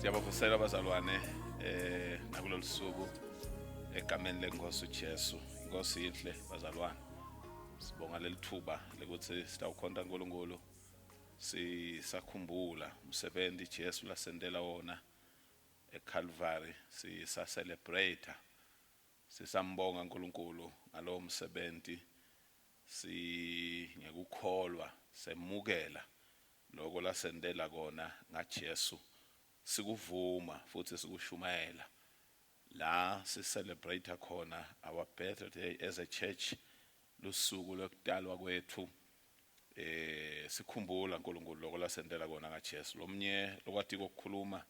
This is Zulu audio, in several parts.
Siyabavusela abazalwane nakulolu suku egameni lenkosi uJesu. Inkosi inhle bazalwane. Sibonga lelithuba lekuthi sitawukhonza uNkulunkulu. Sisakhumbula umsebenzi Jesu lasendela wona eCalvary. Celebrate. Sisambonga uNkulunkulu ngalowo msebenzi. Ngekukholwa semukela lokho lasendela kona ngaJesu. Sikuvuma futhi sikushumayela la celebrate khona our birthday as a church lusuku lokutalwa kwethu sikhumbula uNkulunkulu lokho lasendela kona ngaJesu. Lomnye lokwathi ukukhuluma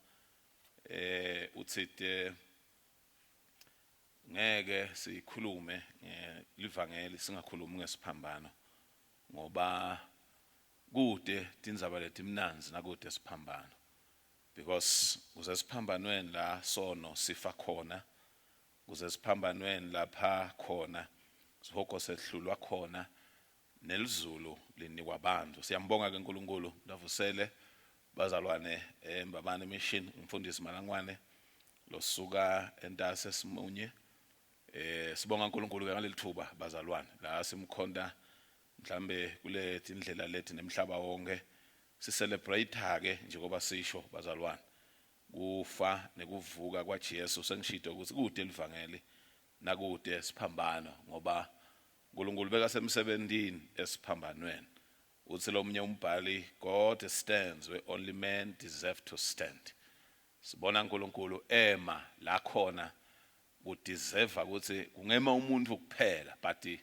uthi ngeke sikhulume livangeli singakhulumi ngesiphambano ngoba kude tindzaba letimnanzi nakude siphambano. Because kusesiphambanweni la sono sifa khona, kusesiphambanweni lapha khona sihoko sehlulwa khona nelizulu linikwa abantu. Siyambonga ke uNkulunkulu lavusele bazalwane Mbabane Mission umfundisi Malangwane losuka entase Simunye. Sibonga uNkulunkulu ke ngalelithuba bazalwane la simkhonda mhlambe kule indlela lethi nemhlaba wonke. Celebrate ke njengoba sisho bazalwane kufa nekuvuka kwaJesu. Sengishito ukuthi kude elivangeli nakude siphambano ngoba uNkulunkulu beka semsebenzini esiphambanweni. Uthi lomnye umbhali God stands where only men deserve to stand. Sibona uNkulunkulu ema la khona udeserve ukuthi kungema umuntu kuphela but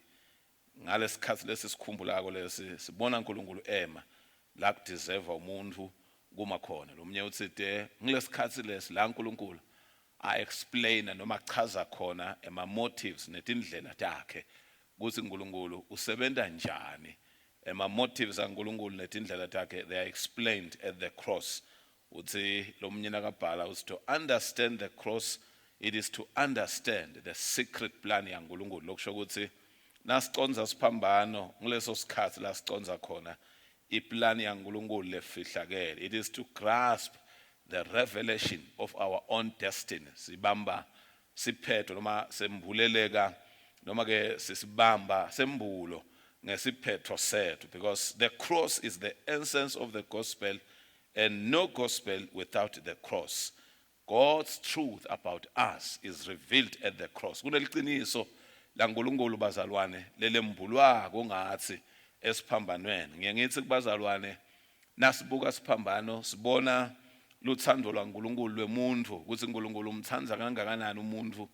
ngalesikhathi lesikhumbulako lesi sibona uNkulunkulu ema la kudeserve umuntu kuma khona. Lomnye uthi ngilesikhathi lesi la uNkulunkulu explain noma achaza khona ema motives netindlela takhe ukuthi uNkulunkulu usebenza njani. Ema motives kaNkulunkulu netindlela takhe they are explained at the cross. Uthi lomnye nakabhala uthi to understand the cross it is to understand the secret plan yaNkulunkulu. Lokusho ukuthi nasiconza siphambano ngileso sikhathi la siconza khona iplan yaNkulunkulu lefihlakele. It is to grasp the revelation of our own destiny. Sibamba siphetho noma sembuleleka noma ke sisibamba sembulo ngesiphetho sethu because the cross is the essence of the gospel and no gospel without the cross. God's truth about us is revealed at the cross. Kuneliciniso la uNkulunkulu bazalwane lelembulwa kungathi esiphambanweni. Ngiyangithi kubazalwane nasibuka siphambano sibona luthando lwaNkulunkulu lwemuntu ukuthi uNkulunkulu umthanza kangakanani umuntu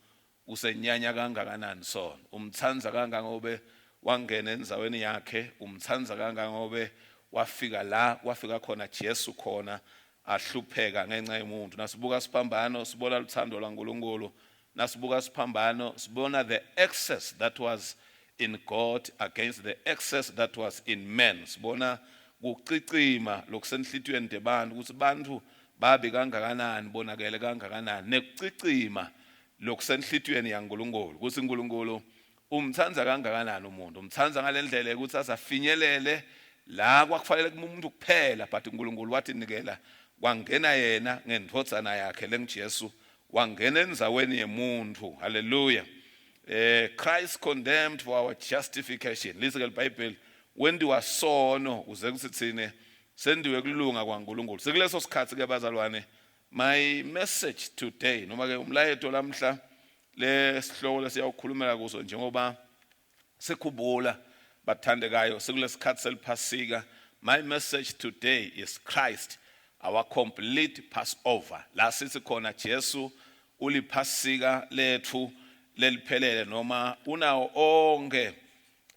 usenyanya kangakanani sona. Umthanza kangangobe wangena endzaweni yakhe, umthanza kangangobe wafika khona Jesu khona ahlupheka ngenxa yomuntu. Nasibuka siphambano sibona luthando lwaNkulunkulu. Nasibuka siphambano sibona the excess that was in God against the excess that was in men. Sibona kucicima lokusenhlitweni debantu ukuthi bantu babi kangakanani bonakele kangakanani nekucicima lokusenhlitweni yaNkulunkulu ukuthi uNkulunkulu umthanza kangakanani umuntu. Umthanza ngalendlela ukuthi asafinyelele la kwakufanele umuntu kuphela but uNkulunkulu wathi nikela kwangena yena ngendvodzana yakhe lengiJesu wangena endzaweni yemuntu. Hallelujah. Christ condemned for our justification. Listen to the Bible. When you are sono uze kusithine sendiwe kulunga kwaNkulunkulu. Sekuleso sikhathi ke bazalwane my message today noma ke umlayeto lamhla lesihloko lesiyawukhulumela kuso njengoba sekhumbula bathandekayo sekulesikhathi seliphasika. My message today is Christ our complete Passover. La sithi khona Jesu uliphasika lethu leliphelele noma unawo onke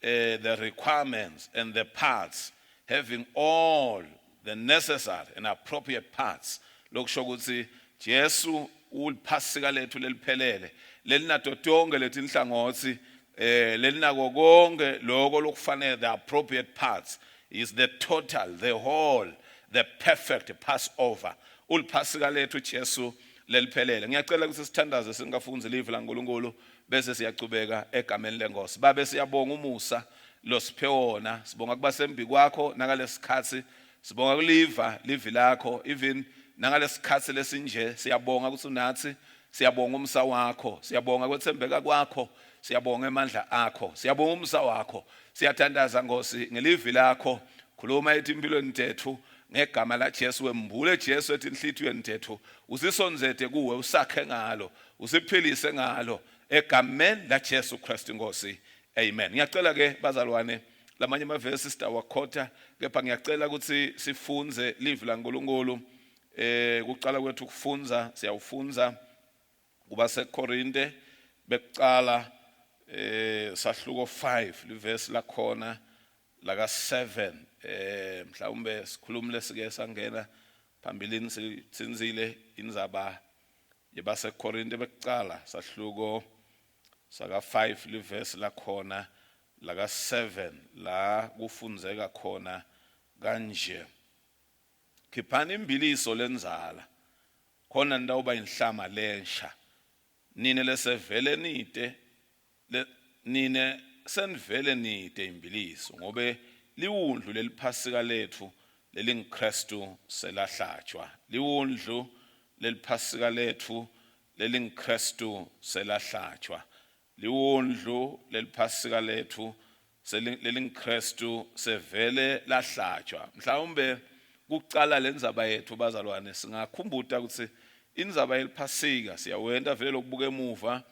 the requirements and the parts having all the necessary and appropriate parts. Lokusho ukuthi Jesu uliphasika lethu leliphelele lelinato tonke lethi inhlangothi lelinako konke lokho lokufanele the appropriate parts is the total, the whole, the perfect Passover. Uliphasika lethu Jesu leliphelele. Ngiyacela ukuthi sithandaze singafunzi live la uNkulunkulu bese siyacubeka egameni lenkosi. Babe siyabonga umusa losiphe wona. Sibonga kuba sembi kwakho nakalesikhathi. Sibonga kuliva livi lakho even nangalesikhathi lesinje siyabonga ukuthi unathi, siyabonga umsa wakho, siyabonga kwethembeka kwakho, siyabonga amandla akho, siyabonga umsa wakho, siyathandaza Nkosi ngelivi lakho, khuluma ethi impilweni tethu ngegama la Jesu, wembule Jesu ethi inhlithiyweni tethu, usisonzete kuwe, usakhe ngalo, usiphilise ngalo egameni la Jesu Kristu Nkosi. Amen. Ngiyacela ke bazalwane lamanye amavesi sitawakhotha, kepha ngiyacela ukuthi sifunze livi laNkulunkulu. Kuqala kwethu kufunza, siyawufunza kuba seKorinte bekuqala sahluko 5 livesi lakhona laka 7. Mhlawumbe sikhulumile sike sangena phambilini sitsinzile indzaba yebaseKorinte bekuqala sahluko saka 5 livesi lakhona laka 7 la kufunzeka khona kanje: khiphani imbiliso lenzala khona ndawuba inhlama lensha, nine lesevele nite nine senivele nite imbiliso ngobe liwundlu leliphasika lethu lelingiKristu selahlatshwa. Liwundlu leliphasika lethu lelingiKristu selahlatshwa. Liwundlu leliphasika lethu lelingiKristu sevele lahlatshwa. Mhlawumbe kuqala lenzaba yethu bazalwane singakhumbuta ukuthi indzaba yeliphasika siyawenda vele lokubuka emuva,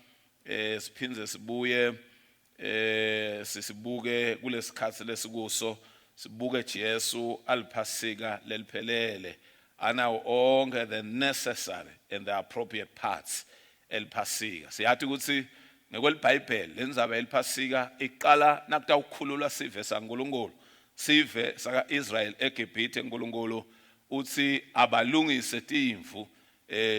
siphindze sibuye sisibuke kulesikhathi lesikuso, sibuke Jesu aliphasika leliphelele, anawo onke the necessary and the appropriate parts eliphasika. Siyathi ukuthi ngekwelibhayibheli lenzaba yeliphasika iqala nakutawukhululwa sive saNkulunkulu, sive saka Israel eGibhithe. uNkulunkulu uthi abalungise timvu,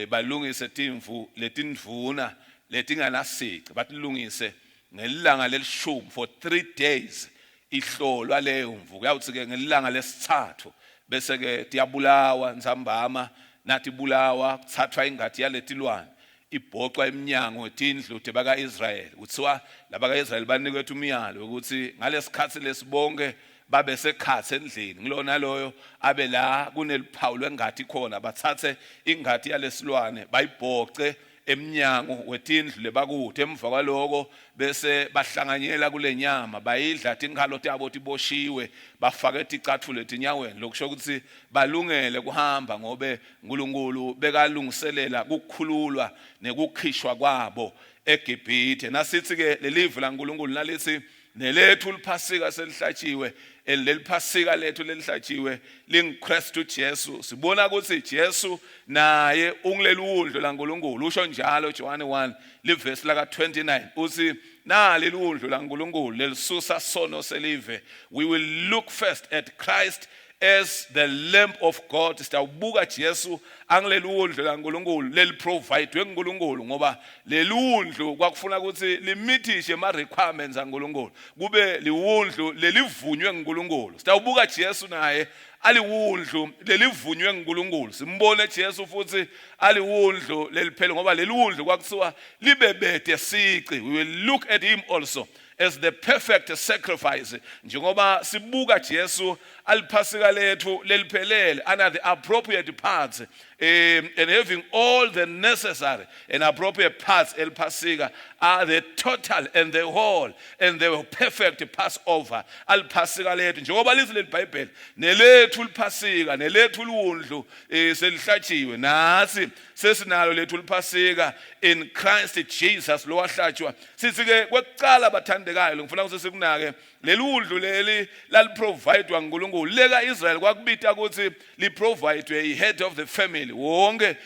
balungise timvu letindvuna letinganasici, batilungise ngelilanga lelishumi for 3 days ihlolwa leyo mvu. Kuyawuthi ke ngelilanga lesithathu bese ke tiyabulawa nzambama, nathi bulawa kuthathwa ingati yaletilwane ibhoqwa eminyango etindlu tebaka Israel. Kuthiwa labaka Israel banikwe umyalo ukuthi ngalesikhathi lesibonke babe sekhathe endlini, ngilona loyo abe la kuneliphawu lwengati khona, bathathe ingati yalesilwane bayibhoce eminyango wetindlu lebakude. Emva kwaloko bese bahlanganyela kule nyama, bayidla tingalo tabo tiboshiwe, bafake ticathulo etinyaweni, lokusho ukuthi balungele kuhamba ngobe uNkulunkulu bekalungiselela ukukhululwa nekukhishwa kwabo eGibhithe. Nasithi ke lelivi laNkulunkulu nalithi nelethu liphasika selihlatshiwe, leliphasika lethu lelihlatshiwe lingiKristu Jesu. Sibona ukuthi Jesu naye ungileli wundlu laNkulunkulu. Usho njalo John 1 livesi laka 29 uthi nali wundlu laNkulunkulu lelisusa sono selive. We will look first at Christ as the Lamb of God. Sitawubuka Jesu angileli wundlu laNkulunkulu leliprovidwe nguNkulunkulu, ngoba leli wundlu kwakufuna ukuthi limithishe ama requirements aNkulunkulu, kube liwundlu lelivunywe nguNkulunkulu. Sitawubuka Jesu naye aliwundlu lelivunywe nguNkulunkulu. Simbone Jesu futhi aliwundlu leliphele, ngoba leli wundlu kwakuthiwa libebede sici. We will look at him also as the perfect sacrifice. Njengoba sibuka Jesu aliphasika lethu leliphelele under the appropriate parts, and having all the necessary and appropriate parts eliphasika are the total and the whole and the perfect Passover aliphasika lethu. Njengoba lithi lelibhayibheli nelethu liphasika nelethu liwundlu selihlatshiwe, nasi sesinalo lethu liphasika in Christ Jesus lo wahlatshwa. Sithi ke kwekuqala bathandekayo, ngifuna ukuthi sikunake leli wundlu leli laliprovidwa nguNkulunkulu. Leka Israel kwakubita ukuthi liprovidwe i-head of the family wonke,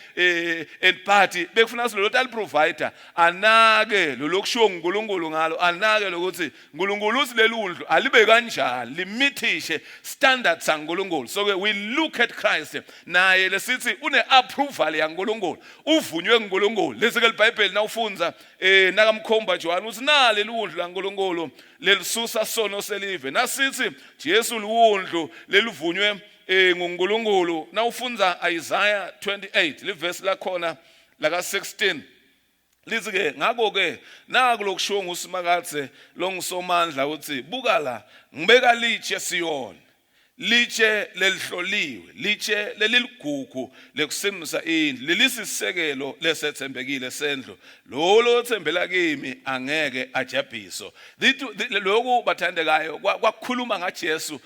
and party bekufuna ukuthi lo aliprovider anake lo lokushiwo nguNkulunkulu ngalo, anake lokuthi uNkulunkulu uthi leli wundlu alibe kanjani, limithishe standards aNkulunkulu. So we look at Christ, naye lesithi une approval yaNkulunkulu, uvunywe nguNkulunkulu. Lesike iBhayibheli nawufunza nakamkhomba John uthi na leli wundlu laNkulunkulu lelisusa sono selive. Nasithi Jesu liwundlu lelivunywe nguNkulunkulu. Nawufunza Isaiah 28 livesi lakhona laka 16 lithi ke ngako ke naku lokushiwo nguSimakathe lo ngisomandla uthi buka la ngibeka litshe Siyoni litshe lelihloliwe litshe leligugu lekusimisa indlu lelisisekelo lesethembekile sendlu lo othembela kimi angeke ajabhiso lokhu bathandekayo kwakhuluma ngaJesu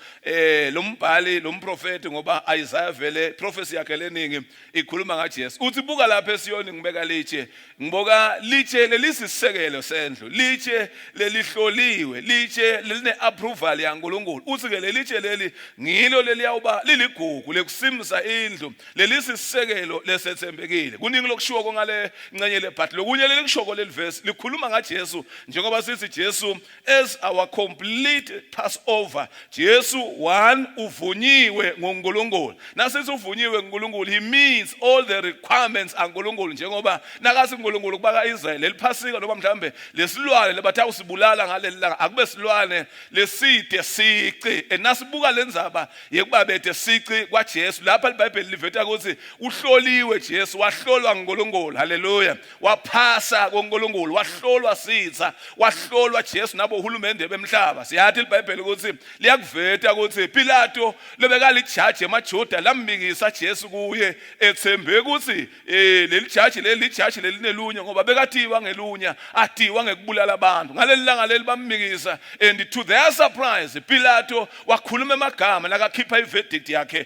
lo mbhali lo mprofeti ngoba Isaiah vele prophecy yakhe leningi ikhuluma ngaJesu uthi buka lapha eSiyoni ngibeka litshe ngiboka litshe lelisisekelo sendlu litshe lelihloliwe litshe line approval yaNkulunkulu uthi ke lelitshe leli ngilo leliyawuba liligugu lekusimisa indlu lelisisekelo lesethembekile kuningi lokushiwo ngale ngcenye le but lokunye lelikushoko leliverse likhuluma ngaJesu njengoba sithi Jesu as our complete Passover Jesu one uvunyiwe ngoNkulunkulu nasithi uvunyiwe ngoNkulunkulu he meets all the requirements aNkulunkulu njengoba nakasi uNkulunkulu kubaka Israel leliphasika noma mhlambe lesilwane lebatha usibulala ngaleli langa akube silwane leside sici enasibuka lenzaba yekubabethe sici kwaJesu lapha iBhayibheli liveta ukuthi uhloliwe Jesu wahlolwa ngoNkulunkulu haleluya waphasa ngoNkulunkulu wahlolwa sitha wahlolwa Jesu nabo uhulumende bemhlaba siyathi iBhayibheli ukuthi liyakuveta ukuthi Pilato lebeka lijaji emaJuda lambikisa Jesu kuye ethembe ukuthi leli jaji lelinelunya ngoba bekathiwa ngelunya athiwa ngekubulala abantu ngaleli langa leli bambikisa and to their surprise Pilato wakhuluma emagama nakakhipha iverdict yakhe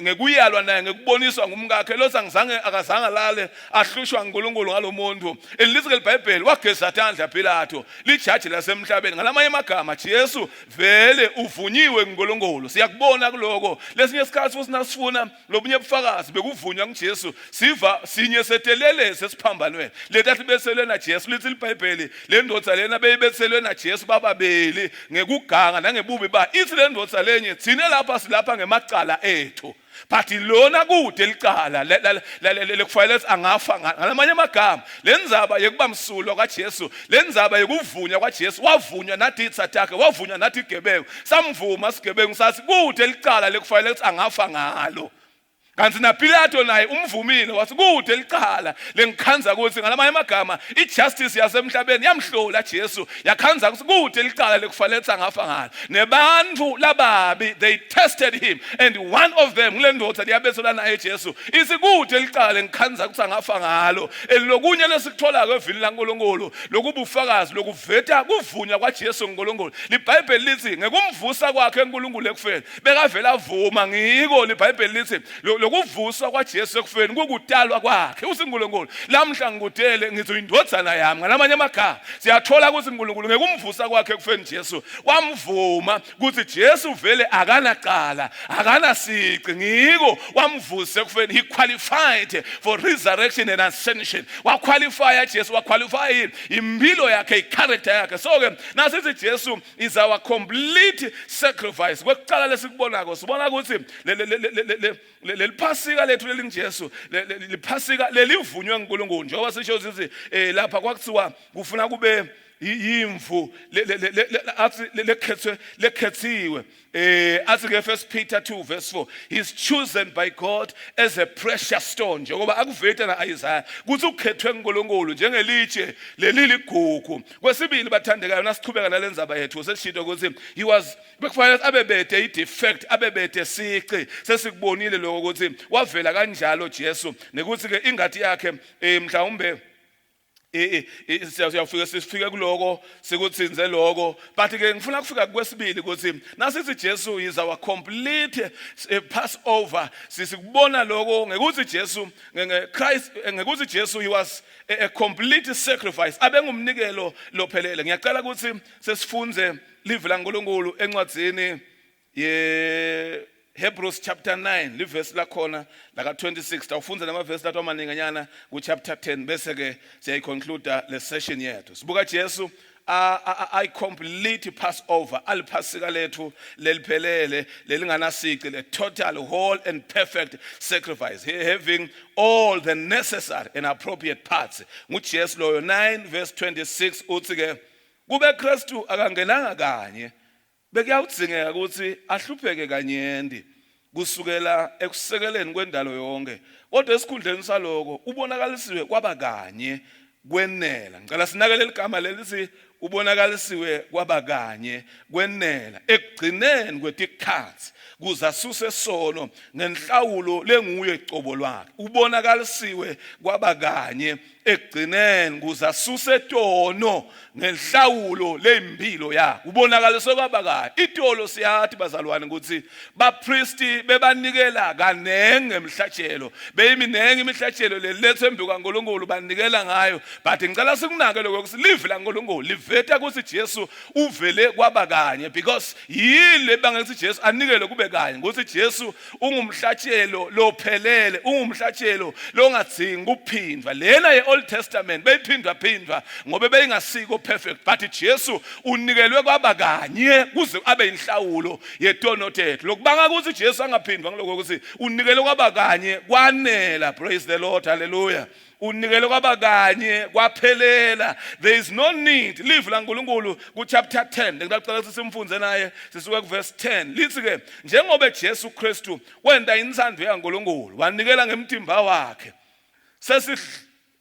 ngekuyalwa naye ngekuboniswa ngumkakhe losangizange akazange lale ahlushwa uNkulunkulu ngalomuntu elizwe leBhayibheli wageza atandla Pilato lijaji lasemhlabeni ngalamanye amagama Jesu vele uvunyiwe uNkulunkulu siyakubona kuloko lesinye isikhathi usinasifuna lobunye ubufakazi bekuvunywa nguJesu siva sinye setelele sesiphambanweni letathi beselwe na Jesu lithi iBhayibheli le ndodza lena beyibethelwe na Jesu bababili ngekuganga nangebubi ba ithi le ndodza lenye thine lapha silapha ngemacala ethu but lona kude licala lekufanele angafa ngalamanye amagama lenzaba yekubamsulwa kwaJesu lenzaba yekuvunywa kwaJesu wavunywa nathi itsatake wavunywa nathi igebengu samvuma sigebengu sasi kude licala lekufanele angafa ngalo kanti naPilato naye umvumile wathi kude licala lengikhanza ukuthi ngalamanye amagama ijustice yasemhlabeni yamhlola Jesu yakhanza ukuthi kude licala lekufanele angafa ngalo nebantu lababi they tested him and one of them ngilendodza liyabethelwa naye Jesu isi kude licala lengikhanza ukuthi angafa ngalo elokunye lesikuthola kwevili laNkulunkulu lokubufakazi lokuveta kuvunywa kwaJesu ngoNkulunkulu iBhayibheli lithi ngekumvusa kwakhe uNkulunkulu ekufeni bekavela avuma ngiko iBhayibheli lithi lokuvuswa kwaJesu ekufeni kukutalwa kwakhe uSinkulunkulu lamhla ngikudele ngizoyindodzana yami ngalamanye amagama siyathola ukuthi uNkulunkulu ngekumvusa kwakhe ekufeni Jesu wamvuma ukuthi Jesu vele akanaqala akanasici ngiko wamvusa ekufeni he qualified for resurrection and ascension waqualify Jesu waqualify impilo yakhe icharacter yakhe so ke nasithi Jesu is our complete sacrifice kwekuqala lesikubonako sibona ukuthi leliphasika lethu lelinjesu liphasika lelivunywe nguNkulunkulu njengoba sisho sithi lapha kwakuthiwa kufuna kube yimvu athi lekhethiwe athi ke 1 Peter 2 verse 4 he's chosen by God as a precious stone njengoba akuveta na Isaiah kuthi ukhethwe nguNkulunkulu njengelitshe leliligugu kwesibili bathandekayo nasichubeka nalenzaba yethu sesishito ukuthi he was bekufanele abebethe idefect abebethe sici sesikubonile lokho ukuthi wavela kanjalo Jesu nekuthi ke ingadi yakhe mhlawumbe siyafika sifike kuloko sekutsinze lokho but ke ngifuna kufika kwesibili ukuthi nasithi Jesu is our complete Passover sisikubona lokho ngekuthi Jesu Christ ngekuthi Jesu he was a complete sacrifice abengumnikelo lophelele ngiyacela ukuthi sesifunze live laNkulunkulu encwadzini ye Hebrews chapter 9 liverse lakhona la ka 26 tawufunza namaverse lathu amaninganyana ku chapter 10 bese ke siyayiconclude le session yethu sibuka Jesu I complete Passover aliphasika lethu leliphelele lelinganasici le total whole and perfect sacrifice having all the necessary and appropriate parts nguJesu loyo 9 verse 26 uthi ke kube Kristu akangenanga kanye bekuyawudzingeka ukuthi ahlupheke kanyendi kusukela ekusekeleni kwendalo yonke kodwa esikhundleni saloko ubonakalisiwe kwaba kanye kwenela ngicela sinakele igama lelithi ubonakalisiwe kwaba kanye kwenela ekugcineni kwetikhathi kuze asuse isono ngenhlawulo lenguye icobo lwakhe. Ubonakalisiwe kwabakanye ekugcineni kuze asuse itono ngenhlawulo lempilo yakhe. Ubonakaliswe kwabakanye. Itolo siyathi bazalwane ukuthi bapriesti bebanikela kanenge emhlatshelo. Beyiminenge imihlatshelo lelethe embi kaNkulunkulu banikela ngayo. But ngicela sikunake lokho ukuthi live la kaNkulunkulu liveta ukuthi Jesu uvele kwabakanye because yile bangathi Jesu anikele kube kanye ukuthi Jesu ungumhlatshelo lophelele, ungumhlatshelo longadzingi kuphindwa. Lena ye-Old Testament beyiphindwa ngoba beyingasiko perfect, but Jesu unikelwe kwabakanye kuze abe inhlawulo yetono tethu. Lokubanga ukuthi Jesu angaphindwa ngiloko ukuthi unikelwe kwabakanye kwanela. Praise the Lord, hallelujah. Unikelwe kwabakanye kwaphelela. There is no need. Live la kaNkulunkulu ku chapter 10 ngicela ukuthi simfunze naye sisuke ku verse 10 lithi ke njengoba Jesu Kristu wenda insando yaNkulunkulu wanikela ngemtimba wakhe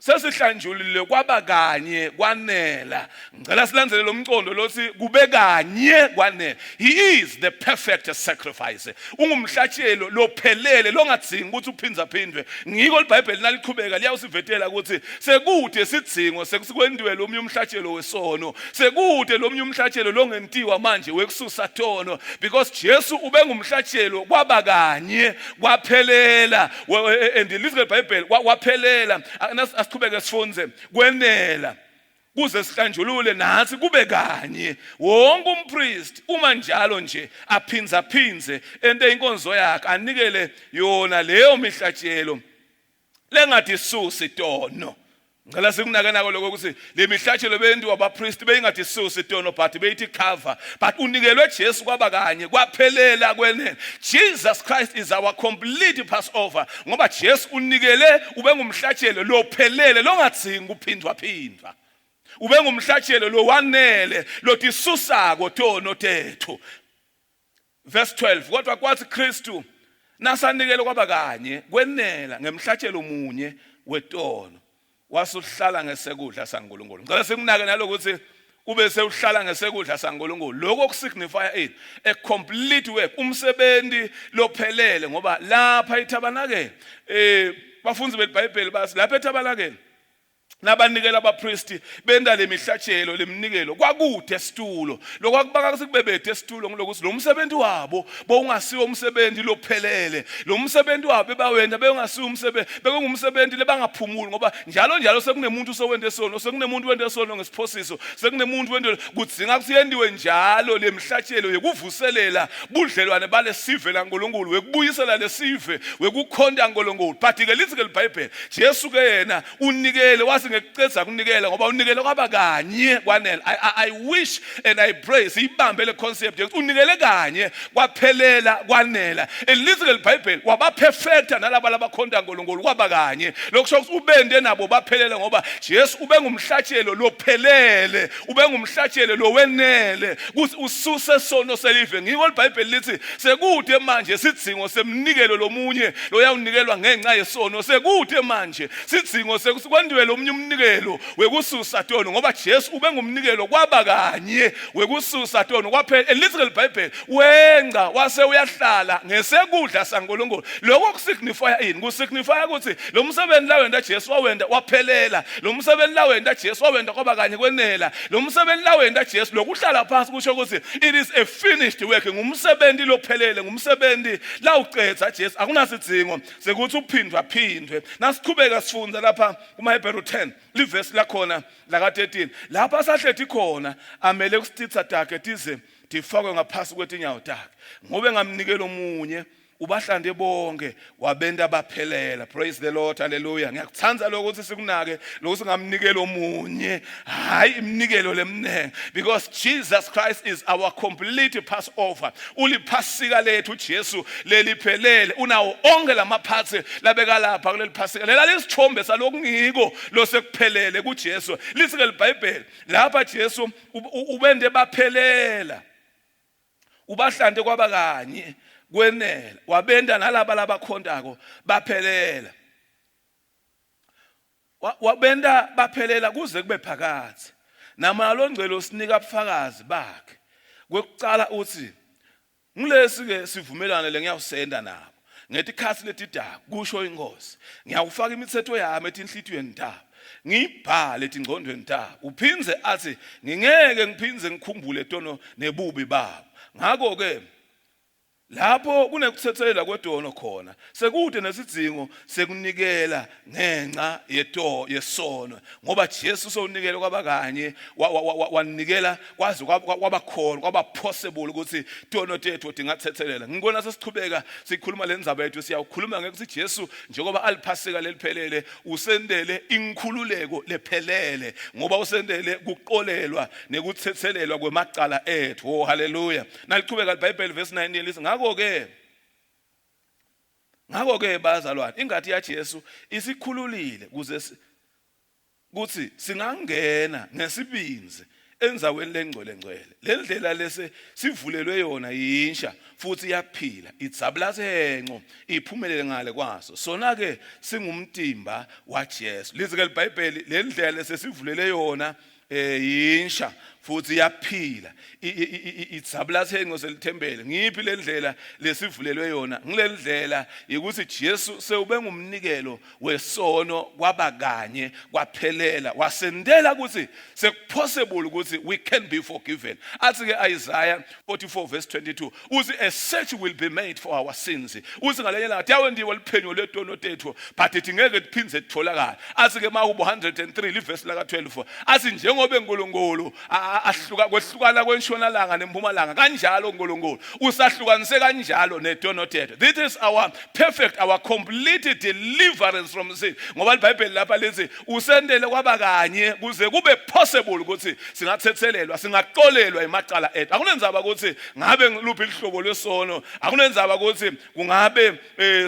sesihlanjulile kwabakanye kwanela. Ngicela silandele lo mcondo lothi kube kanye kwanela. He is the perfect sacrifice. Ungumhlatshelo lophelele longadzingi ukuthi uphinzaphindwe. Ngiko iBhayibheli naliqhubeka liyawusivetela ukuthi sekude sidzingo sesikwendiwe lo umhlatshelo wesono. Sekude lo umhlatshelo longentiwa manje wekususa tono because Jesu ube ngumhlatshelo kwabakanye kwaphelela. And listen iBhayibheli kwaphelela. Qhubeke sifunze kwenela kuze sihlanjulule nathi kube kanye wonke umpriest uma njalo nje aphinze ente inkonzo yakhe anikele yona leyo mihlatshelo lengathi susi tono. Ngicela sikunake nako lokho ukuthi le mihlatshelo bendiwa abapriest beyingathi susi tono but beyithi cover, but unikelwe Jesu kwabakanye kwaphelela kwenene. Jesus Christ is our complete Passover ngoba Jesu unikele ube ngumhlatshelo lophelele longadzingi kuphindwa. Ube ngumhlatshelo lo wanele lotisusako tono tethu. Verse 12 kodwa kwathi Kristu nasanikele kwabakanye kwenela ngemhlatshelo munye wetono wasuhlala ngesekudla saNkulunkulu. Ngicela sikunake nalokuthi ube sewuhlala ngesekudla saNkulunkulu. Lokho kusignifya ini? A complete work, umsebenzi lophelele ngoba lapha itabanakele bafunzi beBhayibheli basi lapha etabanakele nabanikela abapriesti benda lemihlatshelo lemnikelo kwakude esitulo lokwakubaka sikubebethe esitulo ngilokuthi lo msebenzi wabo bowungasiwo umsebenzi lophelele. Lo msebenzi wabo bawenda beyongasiwo umsebenzi bekungumsebenzi lebangaphumuli ngoba njalo sekunemuntu sowende sono sekunemuntu wende sono ngesiphosiso sekunemuntu wende kudzinga kusiyendiwe njalo lemihlatshelo yekuvuselela budlelwane bale sive la kaNkulunkulu wekubuyisela lesive wekukhonda kaNkulunkulu. But ke lithi ke iBhayibheli Jesu ke yena unikele ngeceza kunikela ngoba unikele kwabakanye kwanela. I wish and I pray siyibambe le concept ukuthi unikele kanye kwaphelela kwanela. Elithi ke iBhayibheli waba perfecta nalabo labakhonda kaNkulunkulu kwabakanye. Lokusho ukuthi ubende nabo baphelela ngoba Jesu ube ngumhlatshelo lophelele, ube ngumhlatshelo lowenele kuthi ususe sono selive. Ngiko iBhayibheli lithi sekude manje sidzingo semnikelo lomunye loyawunikelwa ngenxa yesono. Sekude manje sidzingo sekwendiwe lo umnikelo wekususa tono ngoba Jesu ube ngumnikelo kwabakanye wekususa tono kwaphela. Elithi iBhayibheli wenca wase uyahlala ngesekudla saNkulunkulu. Lokho kusignifya ini? Kusignifya ukuthi lo msebenzi la wenda Jesu wawenda waphelela. Lo msebenzi la wenda Jesu wawenda kwabakanye kwenela. Lo msebenzi la wenda Jesu lokuhlala phansi kusho ukuthi it is a finished work. Ngumsebenzi lophelele, ngumsebenzi la uqedza Jesu akunasidzingo sekuthi uphindwe. Nasiqhubeka sifunda lapha kumaHebheru 10 livesi lakhona la ka13 lapha sahlethi khona amele kusititsa takhe tize tifakwe ngaphasi kwetinyawo takhe ngobe ngamnikelo omunye ubahlande bonke wabenda baphelela. Praise the Lord, hallelujah. Ngiyakuthanza lokho ukuthi sikunake lokuthi ngamnikelo omunye hayi imnikelo lemnene because Jesus Christ is our complete Passover. Uliphasika lethu Jesu leliphelele unawo onke lamaphathi labeka lapha kuleli phasika lela lesithombe salokungiko losekuphelele kuJesu. Lithi ke iBhayibheli lapha Jesu ubende baphelela ubahlande kwabakanye kwenela wabenda nalaba labakhondako baphelela. Wabenda baphelela kuze kube phakathi namalo ngcelo sinika ubufakazi bakhe. Kwekucala uthi ngilesi ke sivumelana le ngiyawusenda nabo ngethi khasi letidaka kusho inkosi ngiyawufaka imithetho yami etinhlitiyweni ndaba ngibhale etingcondweni ndaba uphinze athi ngingeke ngiphinze ngikhumbule tono nebubi babo ngakho ke lapho kunekuthethelela kwedono khona sekude nesidzingo sekunikela ngenxa yesono ngoba Jesu sonikele kwabakanye wanikela kwazi kwabakhona kwaba possible ukuthi tono tethu dingathethelela ngibona sesichubeka sikhuluma lendzaba yethu siyawukhuluma ngekuthi Jesu njengoba aliphasika leliphelele usendele inkhululeko lephelele ngoba usendele kuqolelwa nekuthethelelwa kwemacala ethu oh haleluya nalichubeka iBhayibheli verse 19 lithi ngakho ke bazalwane ingadi ya Jesu isikhululile kuze kuthi singangena ngesibinzi enzaweni lengcwele lendlela lese sivulelwe yona yinsha futhi yaphila itsabulasenco iphumelele ngale kwaso sona ke singumtimba wa Jesu lithi ke iBhayibheli lendlela lese sivulele yona yinsha futhi yaphila itsabulasenco selithembele ngiphi lendlela lesivulelwe yona ngilendlela ukuthi Jesu sewube ngumnikelo wesono kwabakanye kwaphelela wasendela ukuthi sekupossible ukuthi we can be forgiven athi ke Isaiah 44 verse 22 uthi a search will be made for our sins uthi ngalenye la yawendiwe liphenyo letono tethu but ithi ngeke liphindze litholakala athi ke makubo 103 liverse la ka12 athi njengoba uNkulunkulu ahluka kwehlukana kwenshonalanga nempumalanga kanjalo uNkulunkulu usahlukanise kanjalo netono tethu this is our perfect our complete deliverance from sin ngoba iBhayibheli lapha lithi usendele kwabakanye kuze kube possible ukuthi singathethelelwa singaqolelwa emacala ethu akunenzaba ukuthi ngabe ngiluphi ihlobo lesono akunenzaba ukuthi kungabe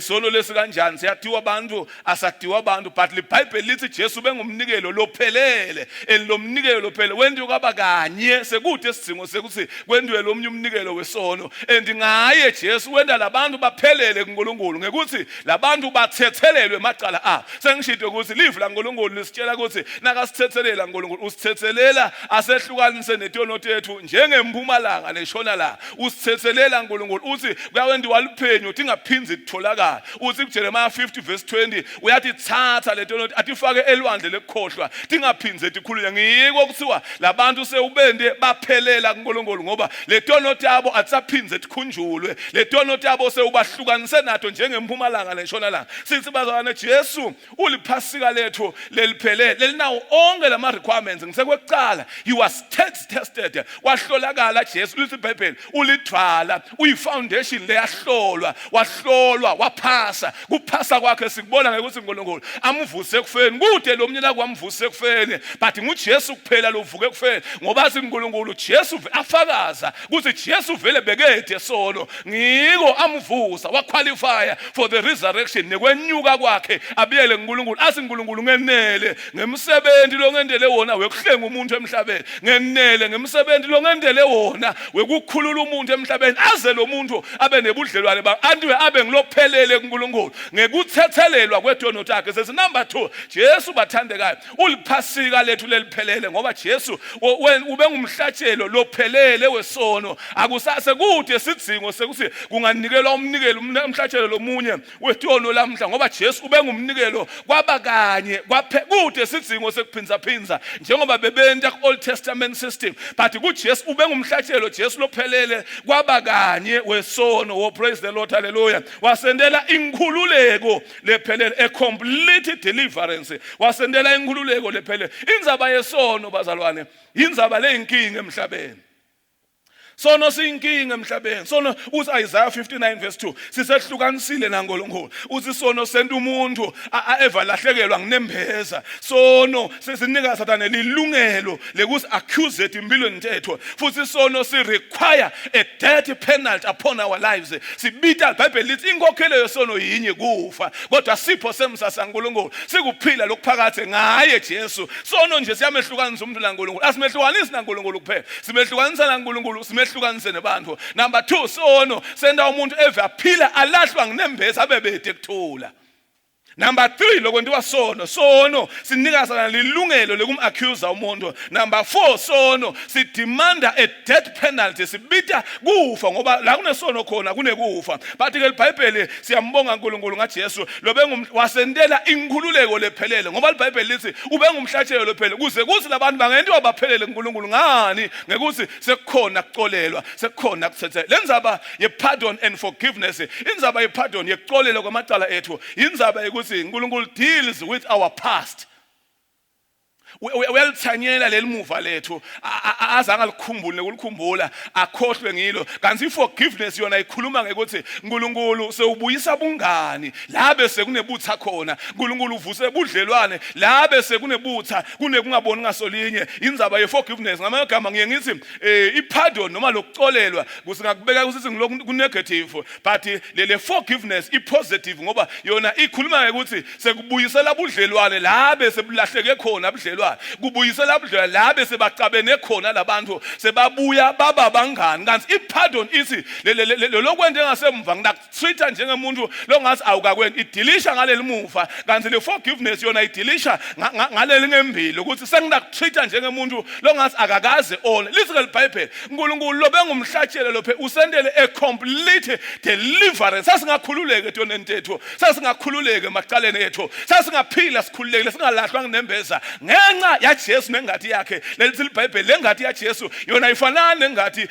sono lesi kanjani siyadhiwa abantu asadhiwa abantu but iBhayibheli lithi Jesu bengumnikelo lophelele elomnikelo lophelele wendiwe kwabakanye sekude isidingo sekuthi kwendiwe lomnye umnikelo wesono and ngaye Jesu wenda labantu baphelele kuNkulunkulu ngekuthi labantu bathethelelwe emacala abo sengishito ukuthi live la uNkulunkulu lisitshela ukuthi nakasithethelela uNkulunkulu usithethelela asehlukanise netono tethu njengempumalanga neshonalanga usithethelela uNkulunkulu uthi kuyawendiwa liphenyo uthi ingaphinzi litholakala uthi kuJeremiah 50 verse 20 uyathi thatha letono atifake elwandle lekukhohlwa tingaphinze tikhulule ngiyiko kuthiwa labantu sewubende baphelela kuNkulunkulu ngoba letono tabo atsaphinze tikhunjulwe letono tabo sewubahlukanise nato njengempumalanga neshonalanga sithi bazalwane Jesu uliphasika lethu leliphelele lelinawo onke lama requirements ngisekwekucala he was tested wahlolakala Jesu lithi iBhayibheli ulithwala uyifoundation leyahlolwa wahlolwa waphasa kuphasa kwakhe sikubona ngekuthi uNkulunkulu amvuse ekufeni kude lo mnyana kwamvuse ekufeni but nguJesu kuphela lovuke ekufeni ngoba uNkulunkulu Jesu afakaza ukuthi Jesu vele bekede sono ngiko amvusa waqualify for the resurrection nekwenyuka kwakhe abiyele uNkulunkulu uNkulunkulu ngenele ngemsebenzi lo ngendele wona wekuhlenga umuntu emhlabeni ngenele ngemsebenzi lo ngendele wona wekukhulula umuntu emhlabeni aze lo muntu abe nebudlelwane andiwe abe ngilophelele kuNkulunkulu ngekuthethelelwa kwetono takhe sesi number 2 Jesu bathandekayo uliphasika lethu leliphelele ngoba Jesu ube ngumhlatshelo lophelele wesono akusase kude sidzingo sekuthi kunganikelwa umnikelo umhlatshelo lomunye wetono lamhla ngoba Jesu ube ngumnikelo kwabakanye kude sidzingo sekuphinza njengoba bebenta ku-Old Testament system but kuJesu ube ngumhlatshelo Jesu lophelele kwabakanye wesono oh praise the Lord hallelujah wasendela inkhululeko lephelele a complete deliverance wasendela inkhululeko lephelele indzaba yesono bazalwane indzaba leyinkinga emhlabeni sono siyinkinga emhlabeni sono uthi Isaiah 59 verse 2 sisehlukanisile naNkulunkulu uthi sono senta umuntu evalahlekelwa nginembeza sono sesinika sathane lilungelo lekusi accuse impilweni tethu futhi sono si require a death penalty upon our lives sibita iBhayibheli lithi inkokhelo yesono yinye kufa kodwa sipho semsasa kaNkulunkulu sikuphila lokuphakathe ngaye Jesu sono nje siyamehlukanisa umuntu naNkulunkulu asimehlukanisi naNkulunkulu kuphela simehlukanisa naNkulunkulu ehlukanise nebantu number 2 sono senda umuntu eve aphila alahlwa nginembeza abebede kuthula Number 3, lokwenziwa sono sinikazana lilungelo lekum-accuser umuntu. Number 4, sono sidemanda a death penalty, sibita kufa ngoba la kunesono khona kunekufa. But ke iBhayibheli siyambonga uNkulunkulu ngaJesu wasendela inkhululeko lephelele ngoba iBhayibheli lithi ubengumhlatshelo lephelele kuze kuthi labantu bangentiwa baphelele uNkulunkulu ngani ngekuthi sekukhona kuxolelwa sekukhona kuthethe lenzaba ye-pardon and forgiveness, inzaba ye-pardon yekuxolelwa kwamacala ethu, inzaba ukuthi uNkulunkulu deals with our past. Uyalithanyela lelimuva lethu azange alikhumbule ukulikhumbula akhohlwe ngilo. Kanti forgiveness yona ikhuluma ngekuthi uNkulunkulu sewubuyisa bungani la bese kunebutha khona, uNkulunkulu uvuse budlelwane la bese kunebutha kunekungaboni ngasolinye. Inzaba ye forgiveness ngamagama ngiye ngithi ipardon noma lokuxolelwa kusingakubeka ukuthi ku-negative, but le forgiveness i-positive ngoba yona ikhuluma ngekuthi sekubuyisela budlelwane la bese bulahleke khona budlelwane, kubuyisela budlelwane la bese bacabene khona labantu sebabuya baba bangani. Kanti ipardon ithi lokwente ngasemva nginakuthreata njengemuntu longathi awukakwenza, idilisha ngaleli muva. Kanti le forgiveness yona idilisha ngaleli ngembili ukuthi senginakuthreata njengemuntu longathi akakaze ona. Lithi ke iBhayibheli uNkulunkulu lobengumhlatshelo lophe usendele a complete deliverance. Sasingakhululeke etoneni tethu, sasingakhululeke emacaleni ethu, sasingaphila sikhululekile singalahlwa nginembeza ngenxa yaJesu nengathi yakhe. Lelithi iBhayibheli lengathi yaJesu yona ifanana nengathi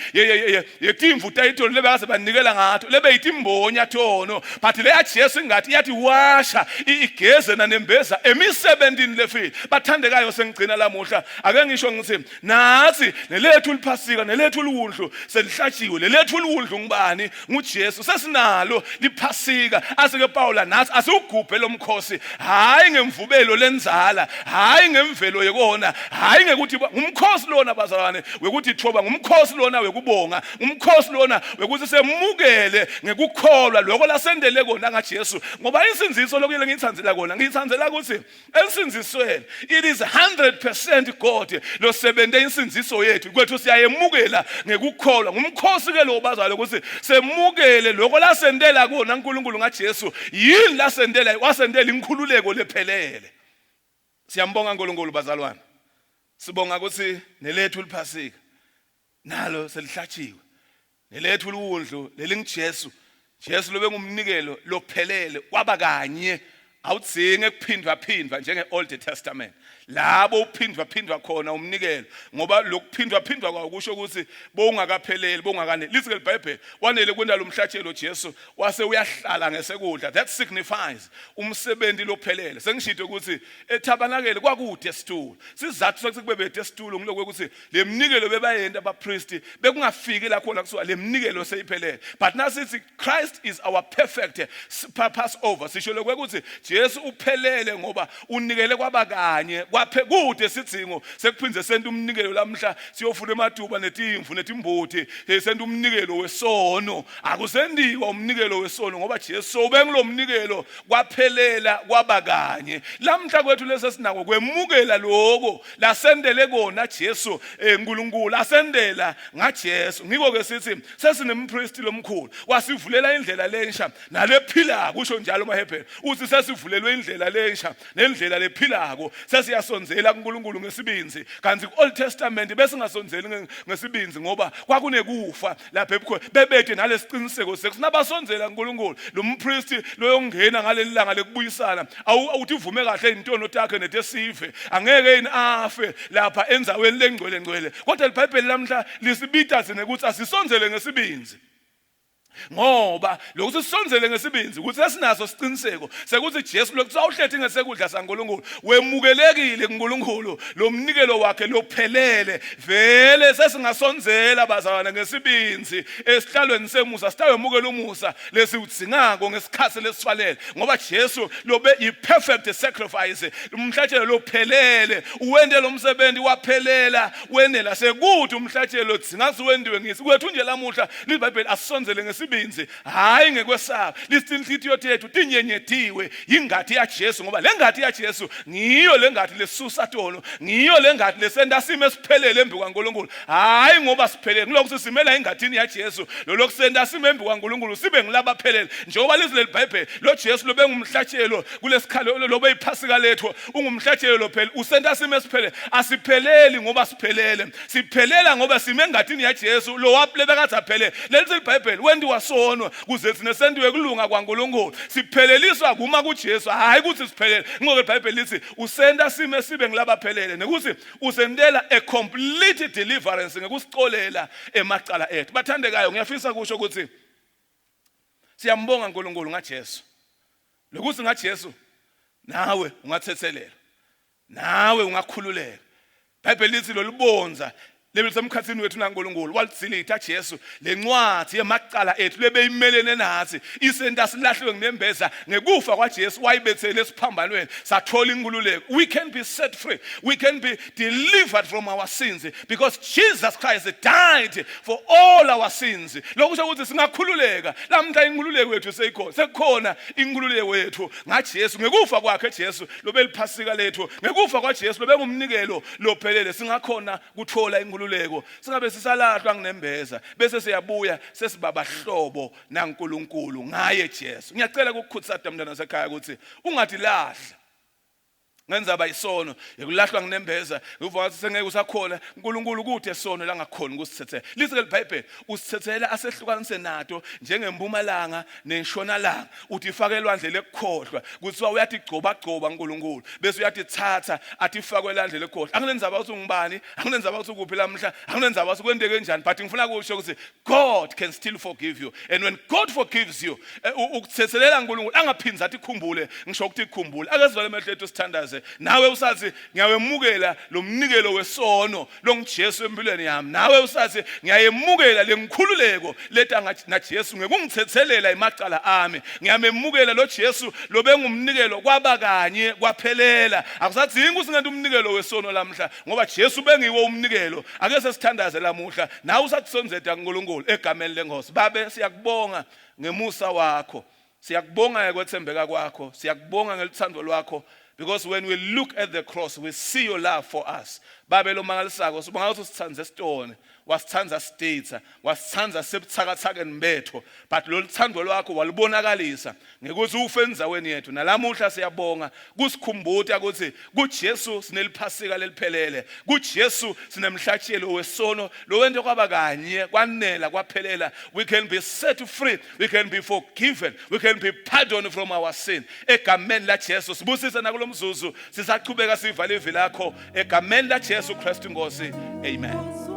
yetimvu tayitolo lebase banikela ngato lebe itimbonya thono, but le yaJesu ingathi yathi washa igeze nanembeza emisebentini lefile. Bathandekayo sengigcina lamuhla ake ngisho ngithi nathi nelethu liphasika nelethu uwundlu selihlatshiwe. Lelethu uwundlu ngubani? nguJesu. Sesinalo liphasika asike Paula nathi asiugubhe lomkhosi, hayi ngemvubelo lenzala, hayi ngemvelo yekona, hayi ngekuthi ngumkhosi lona bazalwane wekuthi thoba, ngumkhosi lona wekubonga, ngumkhosi lona wekuthi semukele ngekukholwa lokho lasendele kona ngaJesu. Ngoba insinziso lokuyele ngithandzela kona, ngithandzela ukuthi ensinzisweni it is 100% God lo sebente insinziso yethu kwethu siyayemukela ngekukholwa. Ngumkhosi ke lo bazalwane ukuthi semukele lokho lasendela kona uNkulunkulu ngaJesu. Yini lasendela? Wasendela inkhululeko lephelele. Siyambonga uNkulunkulu bazalwane, sibonga ukuthi nelethu liphasika nalo selihlatshiwe, nelethu uwundlu lelinguJesu. Jesu lobe ngumnikelo lophelele kwaba kanye, awudzinge kuphindwa njenge Old Testament labo uphindwa khona umnikelo, ngoba lokuphindwa kwawo kusho ukuthi bowungakapheleli bowungakane. Lithi ke iBhayibheli wanele kwenda lo mhlatshelo Jesu wase uyahlala ngesekudla, that signifies umsebenzi lophelele. Sengishito ukuthi ethabanakele kwakude esitulo, sizathu sokuthi kube bede esitulo ngilokho ukuthi le mnikelo bebayenda abapriest bekungafiki la khona kusuka le mnikelo seyiphelele. But nasithi Christ is our perfect Passover, sisho lokho ukuthi Jesu uphelele ngoba unikele kwaba kanye kude sidzingo sekuphindze senta umnikelo lamhla siyofuna emaduba netimvu netimbuti senta umnikelo wesono. Akusendiwa umnikelo wesono ngoba Jesu ubengilo mnikelo kwaphelela kwaba kanye. Lamhla kwethu lesesinako kwemukela lokho lasendele kona Jesu, uNkulunkulu asendela ngaJesu. Ngiko ke sithi sesinempriest lomkhulu wasivulela indlela lensha nalephila, kusho njalo maHebheru uthi sesivulelwe indlela lensha nendlela lephilako sesiyasonzela kuNkulunkulu ngesibinzi. Kanti ku-Old Testament besingasonzeli ngesibinzi ngoba kwakunekufa lapha ebukhona bebethe nalesiqiniseko sekunabasonzela kuNkulunkulu. Lo mpriest loyongena ngaleli langa lekubuyisana awuthi uvume kahle intono takhe netesive angeke yini afe lapha enzaweni lengcwele. Kodwa iBhayibheli lamhla lisibita sine ukuthi asisonzele ngesibinzi, ngoba lokuthi sisonzele ngesibinzi ukuthi sesinaso siqiniseko sekuthi Jesu lokhu sawuhlethi ngesekudla saNkulunkulu wemukelekile kuNkulunkulu, lo mnikelo wakhe lophelele. Vele sesingasonzela bazalwane ngesibinzi esihlalweni semusa, sitawemukela umusa lesiudzingako ngesikhathi lesifalele ngoba Jesu lobe yi-perfect sacrifice, umhlatshelo lophelele, uwende lo msebenzi waphelela wenela sekuthi umhlatshelo udzinga siwendiwe ngisi kwethu nje lamuhla. iBhayibheli asisonzele nesibinzi hayi ngekwesaba lithi inhliziyo yethu tinyenyethiwe ingathi yaJesu ngoba lengathi yaJesu ngiyo lengathi lesusatono ngiyo lengathi lesenta sime siphelele embi kwaNkulunkulu hayi ngoba siphelele kulokho sisimela ingathini yaJesu lo kusenta sime embi kwaNkulunkulu sibe ngilaba phelele njengoba lizile iBhayibheli lo Jesu lobe ngumhlatshelo kulesikhalo lobe iphasika lethu ungumhlatshelo phela usenta sime siphelele asipheleli ngoba siphelele siphelela ngoba sime engathini yaJesu lo waphele kathi aphele lelithi iBhayibheli wendiwa sono kuze thina sendiwe kulunga kwaNkulunkulu sipheleliswa kuma kuJesu hayi ukuthi siphelele ngoba iBhayibheli lithi usenta sime sibe ngilaba phelele nekuthi usendela a complete deliverance ngekusicolela emacala ethu bathandekayo ngiyafisa ukusho ukuthi siyambonga uNkulunkulu ngaJesu lokuthi ngaJesu nawe ungathethelela nawe ungakhululeka iBhayibheli lithi lo libonza lebesemkhathini wethu naNkulunkulu walithilitha Jesu lencwadi yemacala ethu lebeyimelene nathi isenta silahlwe nginembeza ngekufa kwaJesu wayibethele esiphambanweni sathola inkululeko we can be set free we can be delivered from our sins because Jesus Christ died for all our sins lokusho ukuthi singakhululeka lamhla inkululeko yethu sekukhona inkululeko yethu ngaJesu ngekufa kwakhe Jesu lobe liphasika lethu ngekufa kwaJesu lobe ngumnikelo lophelele singakhona kuthola inkululeko singabe sisalahlwa nginembeza bese siyabuya sesibabahlobo naNkulunkulu ngaye Jesu ngiyacela ukukhuthazana mntana sekhaya ukuthi ungathi lahla ngenza abayisono ekulahlwa nginembeza uvuka sengeke usakhona uNkulunkulu kude sono la ngakhona ukusithethela lithi leBhayibheli usithethela asehlukanise nato njengempumalanga neshonalanga uthi ifake elwandle lekukhohlwa kuthiwa uyathi gcoba uNkulunkulu bese uyathi thatha athi ifake elwandle lekukhohlwa anginenzaba ukuthi ungubani anginenzaba ukuthi ukuphi lamhla anginenzaba ukuthi kwendeke kanjani but ngifuna ukusho ukuthi God can still forgive you and when God forgives you ukuthethelela uNkulunkulu angaphinza athi khumbule ngisho ukuthi ikhumbule akezwele emehle ethu sithandaze nawe usathi ngiyawemukela lo mnikelo wesono lo ngiJesu empilweni yami nawe usathi ngiyayemukela lengikhululeko leta naJesu ngekungithethelela emacala ami ngiyamemukela lo Jesu lobe ngumnikelo kwaba kanye kwaphelela akusadingi usingenda umnikelo wesono lamhla ngoba Jesu bengiwo umnikelo ake sesithandaze lamuhla nawe usakusonzeda kuNkulunkulu egameni lenkosi babe siyakubonga ngemusa wakho siyakubonga ngokwethembeka kwakho siyakubonga ngelithando lwakho because when we look at the cross we see your love for us babelo mangalisako sibonga ukuthi usithanze stone wasithanza state wasithanza sebuthakathakeni bethu but lo lithando lwakho walibonakalisa ngekuthi ufenzaweni yethu nalamuhla siyabonga kusikhumbuta ukuthi kuJesu sineliphasika leliphelele kuJesu sinemhlatshelo wesono lo wento kwaba kanye kwanela kwaphelela we can be set free we can be forgiven we can be pardoned from our sin egameni laJesu sibusise nakulomzuzu sisaqhubeka sivala ivili lakho egameni laJesu Kristu Nkosi amen.